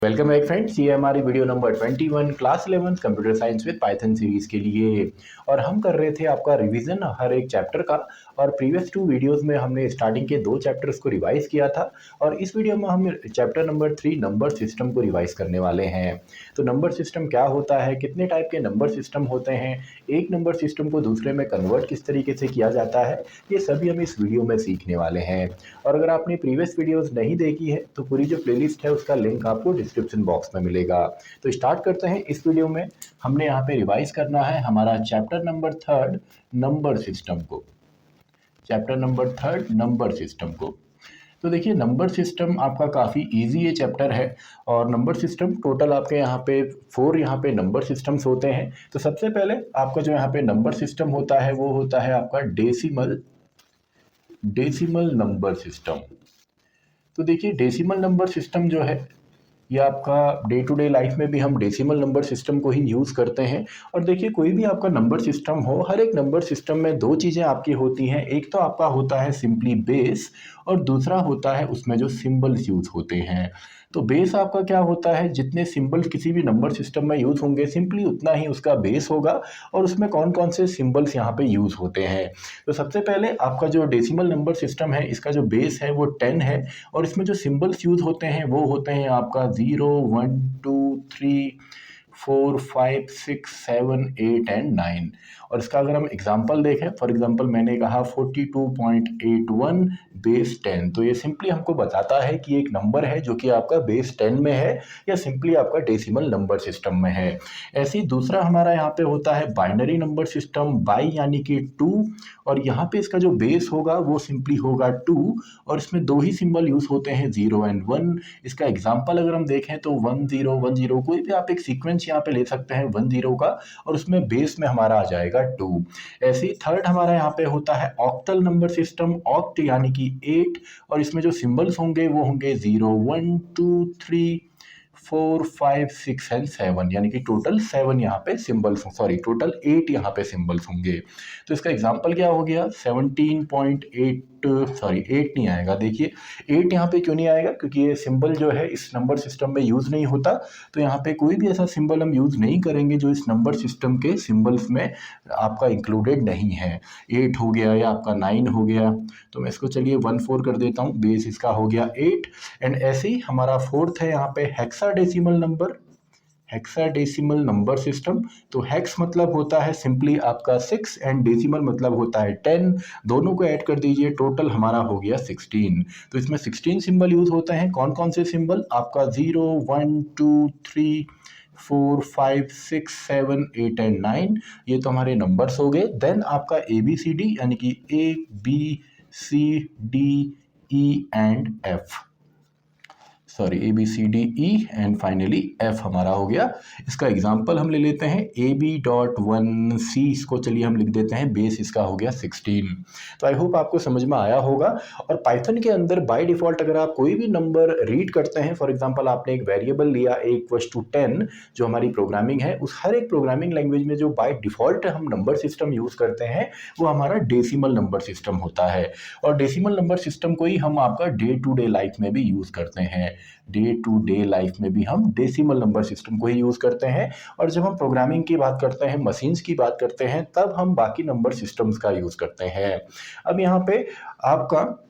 Welcome back friends, ये हमारी video number 21 class 11 computer science with Python series के लिए। और हम कर रहे थे आपका रिवीजन हर एक चैप्टर का। और प्रीवियस 2 वीडियोस में हमने स्टार्टिंग के 2 चैप्टर्स को रिवाइज किया था और इस वीडियो में हम चैप्टर नंबर 3 नंबर सिस्टम को रिवाइज करने वाले हैं। तो नंबर सिस्टम क्या होता है, कितने टाइप के नंबर सिस्टम होते हैं, एक नंबर सिस्टम को दूसरे में कन्वर्ट किस तरीके से किया जाता है, ये सभी हम इस वीडियो में सीखने वाले हैं। और अगर आपने प्रीवियस वीडियोस नहीं देखी है तो पूरी जो प्लेलिस्ट है उसका लिंक आपको डिस्क्रिप्शन बॉक्स में मिलेगा। तो स्टार्ट करते हैं। इस वीडियो में हमने यहाँ पे रिवाइज करना है हमारा चैप्टर नंबर 3 नंबर सिस्टम को। चैप्टर नंबर 3 नंबर सिस्टम को। तो देखिए, नंबर सिस्टम आपका काफ़ी इजी ये चैप्टर है। और नंबर सिस्टम टोटल आपके यहाँ पे 4 यहाँ पे नंबर सिस्टम्स होते हैं। तो सबसे पहले आपका जो यहाँ पे नंबर सिस्टम होता है वो होता है आपका डेसिमल नंबर सिस्टम। तो देखिए, डेसिमल नंबर सिस्टम जो है ये आपका डे टू डे लाइफ में भी हम डेसिमल नंबर सिस्टम को ही यूज़ करते हैं। और देखिए, कोई भी आपका नंबर सिस्टम हो, हर एक नंबर सिस्टम में 2 चीज़ें आपकी होती हैं। एक तो आपका होता है सिंपली बेस और दूसरा होता है उसमें जो सिंबल्स यूज़ होते हैं। तो बेस आपका क्या होता है, जितने सिंबल्स किसी भी नंबर सिस्टम में यूज़ होंगे सिंपली उतना ही उसका बेस होगा। और उसमें कौन कौन से सिंबल्स यहाँ पे यूज़ होते हैं। तो सबसे पहले आपका जो डेसिमल नंबर सिस्टम है इसका जो बेस है वो 10 है। और इसमें जो सिंबल्स यूज़ होते हैं वो होते हैं आपका 0, 1, 2, 3, 4, 5, 6, 7, 8 एंड 9। और इसका अगर हम एग्जांपल देखें, फॉर एग्जांपल मैंने कहा 42.81 बेस 10, तो ये सिंपली हमको बताता है कि एक नंबर है जो कि आपका बेस 10 में है या सिंपली आपका डेसिमल नंबर सिस्टम में है। ऐसे ही दूसरा हमारा यहाँ पे होता है बाइनरी नंबर सिस्टम, बाई यानी कि 2। और यहाँ पे इसका जो बेस होगा वो सिंपली होगा 2 और इसमें 2 ही सिंबल यूज होते हैं, 0 एंड 1। इसका एग्जांपल अगर हम देखें तो 1 0 1 0, कोई भी आप एक सीक्वेंस यहाँ पे ले सकते हैं 1 0 का और उसमें बेस में हमारा आ जाएगा 2। ऐसे ही थर्ड हमारा यहाँ पे होता है ऑक्टल नंबर सिस्टम, ऑक्ट यानी कि 8। और इसमें जो सिंबल्स होंगे वो होंगे 0 1 2 3 4 5 6 एंड 7, यानी कि टोटल 7 यहाँ पे सिंबल्स, सॉरी टोटल 8 यहाँ पे सिंबल्स होंगे। तो इसका एग्जांपल क्या हो गया, 17.8, सॉरी 8 नहीं आएगा। देखिए 8 यहाँ पे क्यों नहीं आएगा, क्योंकि ये सिंबल जो है इस नंबर सिस्टम में यूज़ नहीं होता। तो यहाँ पे कोई भी ऐसा सिंबल हम यूज़ नहीं करेंगे जो इस नंबर सिस्टम के सिंबल्स में आपका इंक्लूडेड नहीं है। 8 हो गया या आपका 9 हो गया, तो मैं इसको चलिए 1 4 कर देता हूँ, बेस इसका हो गया 8। एंड ऐसे ही हमारा फोर्थ है यहाँ पे hexadecimal number, hexadecimal number system. तो हेक्स मतलब होता है सिंपली आपका 6 एंड डेसिमल मतलब होता है 10, दोनों को ऐड कर दीजिए, टोटल हमारा हो गया 16। तो इसमें 16 सिंबल यूज होते हैं। कौन कौन से सिंबल, आपका 0 1 2 3 4 5 6 7 8 एंड 9, ये तो हमारे नंबर्स हो गए। देन आपका ABCD यानी कि ABCDE and F, sorry ABCDE and finally F हमारा हो गया। इसका एग्जांपल हम ले लेते हैं AB.1C, इसको चलिए हम लिख देते हैं, बेस इसका हो गया 16। तो आई होप आपको समझ में आया होगा। और पाइथन के अंदर बाय डिफ़ॉल्ट अगर आप कोई भी नंबर रीड करते हैं, फॉर एग्जांपल आपने एक वेरिएबल लिया A=10, जो हमारी प्रोग्रामिंग है, उस हर एक प्रोग्रामिंग लैंग्वेज में जो बाय डिफ़ॉल्ट हम नंबर सिस्टम यूज़ करते हैं वो हमारा डेसिमल नंबर सिस्टम होता है। और डेसिमल नंबर सिस्टम को ही हम आपका डे टू डे लाइफ में भी यूज़ करते हैं। डे टू डे लाइफ में भी हम डेसिमल नंबर सिस्टम को ही यूज़ करते हैं। और जब हम प्रोग्रामिंग की बात करते हैं, मशीन्स की बात करते हैं, तब हम बाकी नंबर सिस्टम्स का यूज़ करते हैं। अब यहाँ पे आपका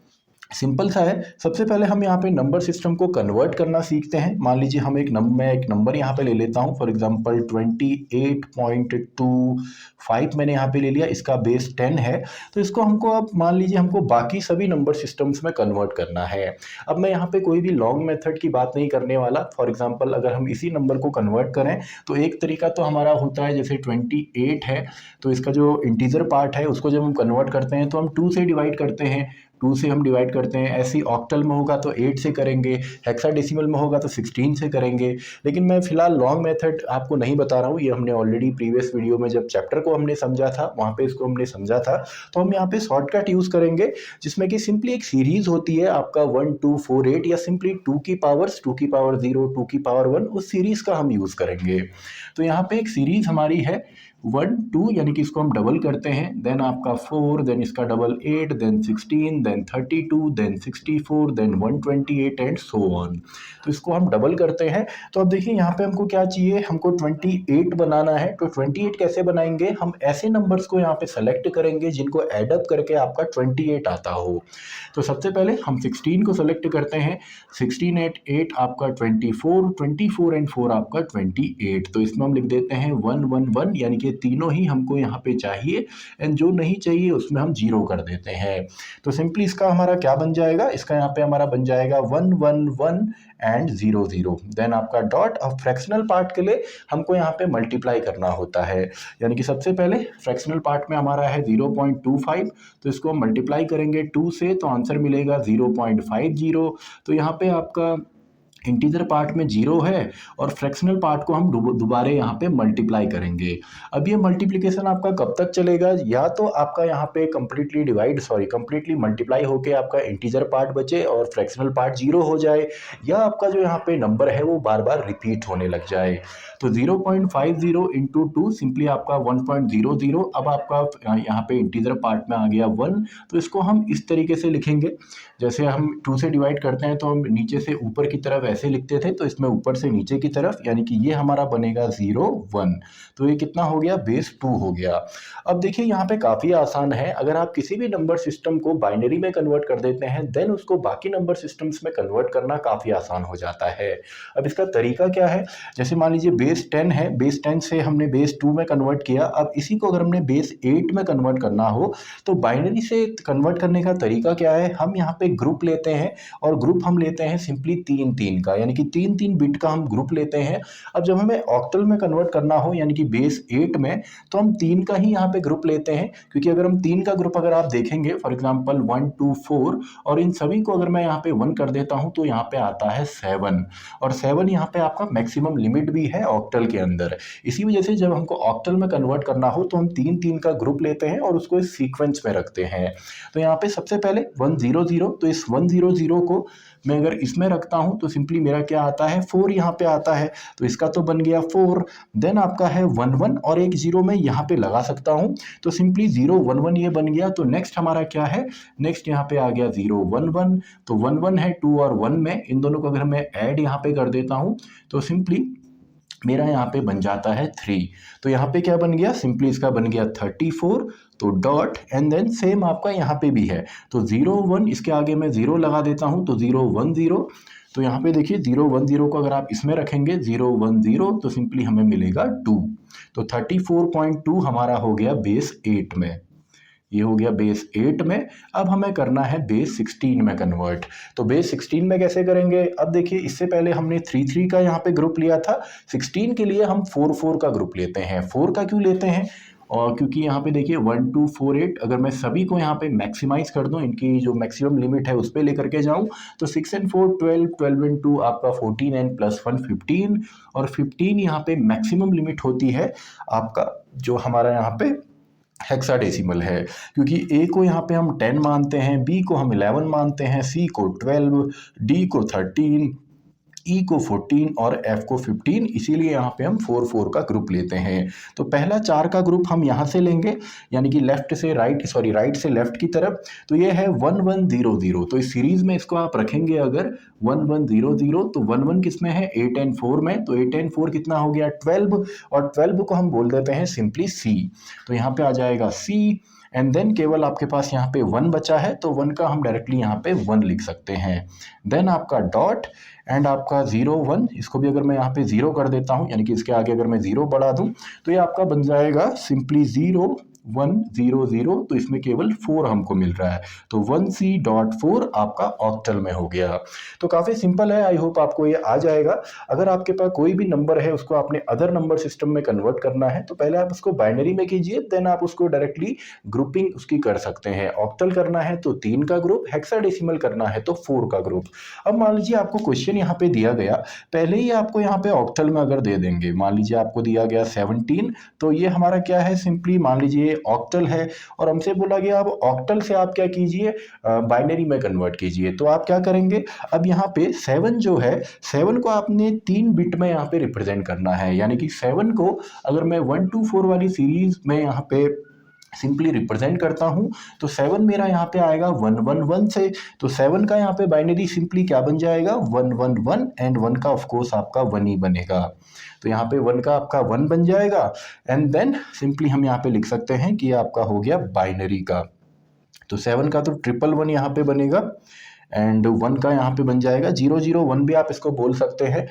सिंपल सा है, सबसे पहले हम यहाँ पे नंबर सिस्टम को कन्वर्ट करना सीखते हैं। मान लीजिए हम मैं एक नंबर यहाँ पे ले लेता हूँ, फॉर एग्जांपल 28.25 मैंने यहाँ पे ले लिया, इसका बेस 10 है। तो इसको हमको अब मान लीजिए हमको बाकी सभी नंबर सिस्टम्स में कन्वर्ट करना है। अब मैं यहाँ पे कोई भी लॉन्ग मेथड की बात नहीं करने वाला। फॉर एग्जाम्पल अगर हम इसी नंबर को कन्वर्ट करें तो एक तरीका तो हमारा होता है, जैसे 28 है तो इसका जो इंटीजर पार्ट है उसको जब हम कन्वर्ट करते हैं तो हम 2 से डिवाइड करते हैं, 2 से हम डिवाइड करते हैं। ऐसे ही ऑक्टल में होगा तो 8 से करेंगे, हेक्साडेसिमल में होगा तो 16 से करेंगे। लेकिन मैं फिलहाल लॉन्ग मेथड आपको नहीं बता रहा हूँ, ये हमने ऑलरेडी प्रीवियस वीडियो में जब चैप्टर को हमने समझा था वहाँ पे इसको हमने समझा था। तो हम यहाँ पे शॉर्टकट यूज़ करेंगे जिसमें कि सिंपली एक सीरीज होती है आपका 1 2 4 8 या सिंपली 2 की पावर्स 2 की पावर 0 2 की पावर 1, उस सीरीज का हम यूज़ करेंगे। तो यहाँ पे एक सीरीज हमारी है 1 2, यानी कि इसको हम डबल करते हैं, देन आपका 4, देन इसका डबल 8, देन 16, देन 32, देन 64, देन 128 एंड सो ऑन। तो इसको हम डबल करते हैं। तो अब देखिए यहाँ पे हमको क्या चाहिए, हमको 28 बनाना है। तो 28 कैसे बनाएंगे, हम ऐसे नंबर्स को यहाँ पे सेलेक्ट करेंगे जिनको एडअप करके आपका 28 आता हो। तो सबसे पहले हम 16 को सेलेक्ट करते हैं। 16 एट 8 आपका 24, 24 एंड 4 आपका 28। तो इसमें हम लिख देते हैं 1 1 1, यानी कि तीनों ही हमको यहाँ पे चाहिए एंड जो नहीं चाहिए उसमें हम 0 कर देते हैं। तो सिंपली इसका हमारा क्या बन जाएगा, इसका यहाँ पे हमारा बन जाएगा 1 1 1 एंड 0 0। देन आपका डॉट। अब फ्रैक्शनल पार्ट के लिए हमको यहाँ पे मल्टीप्लाई करना होता है, यानी कि सबसे पहले फ्रैक्शनल पार्ट में हमारा है 0.25, तो इसको हम मल्टीप्लाई करेंगे 2 से तो आंसर मिलेगा 0.50। तो यहाँ पे आपका इंटीजर पार्ट में 0 है और फ्रैक्शनल पार्ट को हम दोबारा यहाँ पे मल्टीप्लाई करेंगे। अब ये मल्टीप्लिकेशन आपका कब तक चलेगा, या तो आपका यहाँ पे कंप्लीटली मल्टीप्लाई होके आपका इंटीजर पार्ट बचे और फ्रैक्शनल पार्ट 0 हो जाए, या आपका जो यहाँ पे नंबर है वो बार बार रिपीट होने लग जाए। तो 0.50 इंटू 2 सिंपली आपका 1.00। अब आपका यहाँ पे इंटीजर पार्ट में आ गया 1, तो इसको हम इस तरीके से लिखेंगे, जैसे हम 2 से डिवाइड करते हैं तो हम नीचे से ऊपर की तरफ ऐसे लिखते थे, तो इसमें ऊपर से नीचे की तरफ, यानी कि ये हमारा बनेगा 0 1। तो ये कितना हो गया, बेस 2 हो गया। अब देखिए यहाँ पे काफ़ी आसान है, अगर आप किसी भी नंबर सिस्टम को बाइनरी में कन्वर्ट कर देते हैं देन उसको बाकी नंबर सिस्टम्स में कन्वर्ट करना काफ़ी आसान हो जाता है। अब इसका तरीका क्या है, जैसे मान लीजिए बेस 10 है, बेस 10 से हमने बेस 2 में कन्वर्ट किया। अब इसी को अगर हमने बेस 8 में कन्वर्ट करना हो तो बाइनरी से कन्वर्ट करने का तरीका क्या है, हम यहाँ पे ग्रुप लेते हैं और ग्रुप हम लेते हैं सिंपली 3 3 का, यानी कि 3 3 बिट का हम ग्रुप लेते हैं। अब जब हमें ऑक्टल में कन्वर्ट करना हो यानी कि बेस 8 में, तो हम 3 का ही यहाँ पे ग्रुप लेते हैं, क्योंकि अगर हम 3 का ग्रुप अगर आप देखेंगे फॉर एग्जांपल 1 2 4 और इन सभी को अगर मैं यहाँ पे 1 कर देता हूँ तो यहाँ पे आता है 7, और 7 यहाँ पे आपका मैक्सिमम लिमिट भी है ऑक्टल के अंदर। इसी वजह से जब हमको ऑक्टल में कन्वर्ट करना हो तो हम 3 3 का ग्रुप लेते हैं और उसको इस सीक्वेंस में रखते हैं। तो यहाँ पे सबसे पहले 1 0 0, तो इस 1 0 0 को मैं अगर इसमें रखता हूं तो सिंपली मेरा क्या आता है, 4 यहाँ पे आता है, तो इसका तो बन गया 4। देन आपका है 1 1 और एक 0 मैं यहाँ पे लगा सकता हूं, तो सिंपली 0 1 1 ये बन गया। तो नेक्स्ट हमारा क्या है, नेक्स्ट यहाँ पे आ गया 0 1 1, तो 1 1 है 2 और 1 में, इन दोनों को अगर मैं ऐड यहाँ पे कर देता हूँ तो सिंपली मेरा यहाँ पे बन जाता है 3। तो यहाँ पे क्या बन गया, सिंपली इसका बन गया 34, तो डॉट एंड देन सेम आपका यहाँ पे भी है, तो 0 1 इसके आगे मैं 0 लगा देता हूँ, तो 0 1 0। तो यहाँ पे देखिए 0 1 0 को अगर आप इसमें रखेंगे 0 1 0 तो सिंपली हमें मिलेगा 2। तो 34.2 हमारा हो गया बेस 8 में, ये हो गया बेस 8 में। अब हमें करना है बेस 16 में कन्वर्ट। तो बेस 16 में कैसे करेंगे, अब देखिए इससे पहले हमने 3 3 का यहाँ पे ग्रुप लिया था, 16 के लिए हम 4 4 का ग्रुप लेते हैं। 4 का क्यों लेते हैं, और क्योंकि यहाँ पे देखिए 1 2 4 8 अगर मैं सभी को यहाँ पे मैक्सिमाइज कर दूँ, इनकी जो मैक्सिमम लिमिट है उस पर लेकर के जाऊँ, तो 6 and 4 12, 12 and 2 आपका 14 and +1 15, और 15 यहाँ पे मैक्सिमम लिमिट होती है आपका जो हमारा यहाँ पे हेक्साडेसिमल है, क्योंकि ए को यहाँ पे हम 10 मानते हैं, बी को हम 11 मानते हैं, सी को 12, डी को 13, ई को 14 और एफ को 15, इसीलिए यहाँ पे हम 4 4 का ग्रुप लेते हैं। तो पहला 4 का ग्रुप हम यहाँ से लेंगे, यानी कि राइट से लेफ्ट की तरफ, तो ये है 1 1 0 0। तो इस सीरीज में इसको आप रखेंगे अगर 1 1 0 0, तो 1 1 किस में है, 8 and 4 में, तो 8 and 4 कितना हो गया 12, और 12 को हम बोल देते हैं सिंपली सी। तो यहाँ पे आ जाएगा सी, एंड देन केवल आपके पास यहाँ पे 1 बचा है, तो 1 का हम डायरेक्टली यहाँ पे 1 लिख सकते हैं। देन आपका डॉट एंड आपका 0 1, इसको भी अगर मैं यहाँ पे 0 कर देता हूँ, यानी कि इसके आगे अगर मैं 0 बढ़ा दूँ तो ये आपका बन जाएगा सिंपली 0 1 0 0, तो इसमें केवल 4 हमको मिल रहा है, तो 1c.4 आपका ऑक्टल में हो गया। तो काफ़ी सिंपल है, आई होप आपको ये आ जाएगा। अगर आपके पास कोई भी नंबर है उसको आपने अदर नंबर सिस्टम में कन्वर्ट करना है तो पहले आप उसको बाइनरी में कीजिए, देन आप उसको डायरेक्टली ग्रुपिंग उसकी कर सकते हैं। ऑक्टल करना है तो 3 का ग्रुप, हेक्साडेसिमल करना है तो 4 का ग्रुप। अब मान लीजिए आपको क्वेश्चन यहाँ पे दिया गया, पहले ही आपको यहाँ पे ऑक्टल में अगर दे देंगे, मान लीजिए आपको दिया गया 17, तो ये हमारा क्या है, सिंपली मान लीजिए ऑक्टल है और हमसे बोला गया अब ऑक्टल से आप क्या कीजिए, बाइनरी में कन्वर्ट कीजिए। तो आप क्या करेंगे, अब यहाँ पे 7 जो है, 7 को आपने 3 बिट में यहाँ पे रिप्रेजेंट करना है, यानी कि 7 को अगर मैं 1 2 4 वाली सीरीज में यहाँ पे सिंपली रिप्रेजेंट करता हूँ तो 7 मेरा यहाँ पे आएगा 111 से, तो 7 का यहाँ पे बाइनरी सिंपली क्या बन जाएगा 111 एंड 1 का ऑफ कोर्स आपका 1 ही बनेगा। तो यहाँ पे 1 का आपका 1 बन जाएगा एंड देन सिंपली हम यहाँ पे लिख सकते हैं कि ये आपका हो गया बाइनरी का। तो 7 का तो 111 यहाँ पे बनेगा एंड 1 का यहाँ पे बन जाएगा 001 भी आप इसको बोल सकते हैं।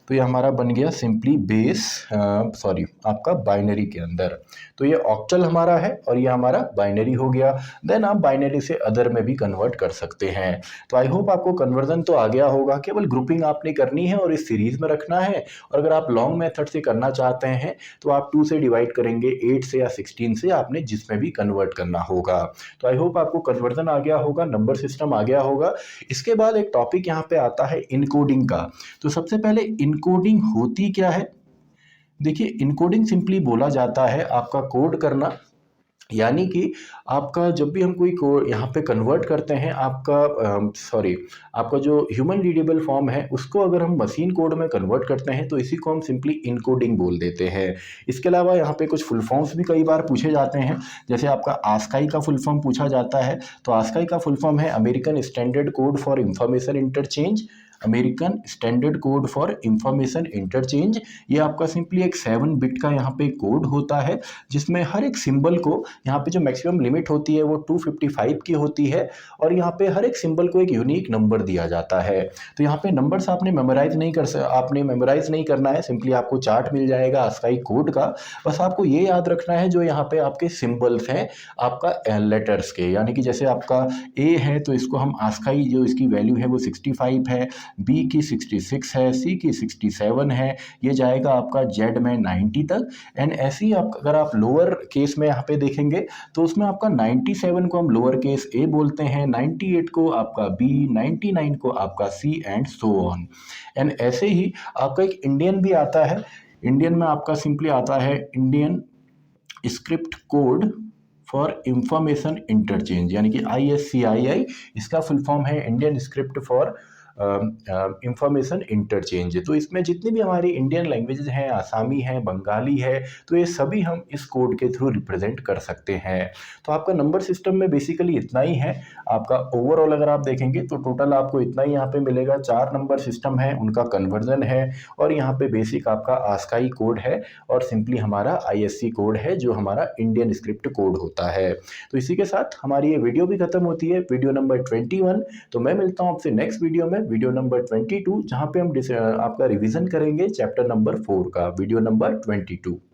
तो ये हमारा बन गया सिंपली बेस सॉरी आपका बाइनरी के अंदर। तो ये ऑक्टल हमारा है और ये हमारा बाइनरी हो गया। देन आप बाइनरी से अदर में भी कन्वर्ट कर सकते हैं। तो आई होप आपको कन्वर्जन तो आ गया होगा, केवल ग्रुपिंग आपने करनी है और इस सीरीज में रखना है। और अगर आप लॉन्ग मेथड से करना चाहते हैं तो आप 2 से डिवाइड करेंगे, 8 से या 16 से, आपने जिसमें भी कन्वर्ट करना होगा। तो आई होप आपको कन्वर्जन आ गया होगा, नंबर सिस्टम आ गया होगा। इसके बाद एक टॉपिक यहाँ पे आता है इनकोडिंग का। तो सबसे पहले इनकोडिंग होती क्या है? देखिए, इनकोडिंग सिंपली बोला जाता है आपका कोड करना, यानी कि आपका जब भी हम कोई कोड यहाँ पे कन्वर्ट करते हैं, आपका जो ह्यूमन रीडेबल फॉर्म है उसको अगर हम मशीन कोड में कन्वर्ट करते हैं तो इसी को हम सिंपली इनकोडिंग बोल देते हैं। इसके अलावा यहाँ पे कुछ फुल फॉर्म्स भी कई बार पूछे जाते हैं, जैसे आपका आस्काई का फुल फॉर्म पूछा जाता है। तो आस्काई का फुल फॉर्म है American standard code for information interchange, American standard code for information interchange. ये आपका सिंपली एक 7 बिट का यहाँ पे कोड होता है, जिसमें हर एक सिंबल को यहाँ पे जो मैक्सिमम लिमिट होती है वो 255 की होती है और यहाँ पे हर एक सिंबल को एक यूनिक नंबर दिया जाता है। तो यहाँ पे नंबर्स आपने मेमोराइज नहीं करना है, सिंपली आपको चार्ट मिल जाएगा आस्काई कोड का। बस आपको ये याद रखना है जो यहाँ पे आपके सिंबल्स हैं आपका लेटर्स के, यानी कि जैसे आपका ए है तो इसको हम आस्काई जो इसकी वैल्यू है वो 65 है, बी की 66 है, सी की 67 है, ये जाएगा आपका जेड में 90 तक। एंड ऐसे ही अगर आप लोअर केस में यहाँ पे देखेंगे तो उसमें आपका 97 को हम लोअर केस ए बोलते हैं, 98 को आपका बी, 99 को आपका सी एंड सो ऑन। एंड ऐसे ही आपका एक इंडियन भी आता है। इंडियन में आपका सिंपली आता है Indian script code for information interchange, यानी कि ISCII, इसका फुल फॉर्म है Indian script for information interchange. तो इसमें जितनी भी हमारी इंडियन लैंग्वेजेस हैं, आसामी है, बंगाली है, तो ये सभी हम इस कोड के थ्रू रिप्रेजेंट कर सकते हैं। तो आपका नंबर सिस्टम में बेसिकली इतना ही है। आपका ओवरऑल अगर आप देखेंगे तो टोटल आपको इतना ही यहाँ पे मिलेगा। 4 नंबर सिस्टम है, उनका कन्वर्जन है और यहाँ पे बेसिक आपका आस्काई कोड है और सिंपली हमारा ISC कोड है जो हमारा इंडियन स्क्रिप्ट कोड होता है। तो इसी के साथ हमारी ये वीडियो भी खत्म होती है, वीडियो नंबर 21। तो मैं मिलता हूँ आपसे नेक्स्ट वीडियो में, वीडियो नंबर 22, जहां पे हम आपका रिवीजन करेंगे चैप्टर नंबर 4 का, वीडियो नंबर 22।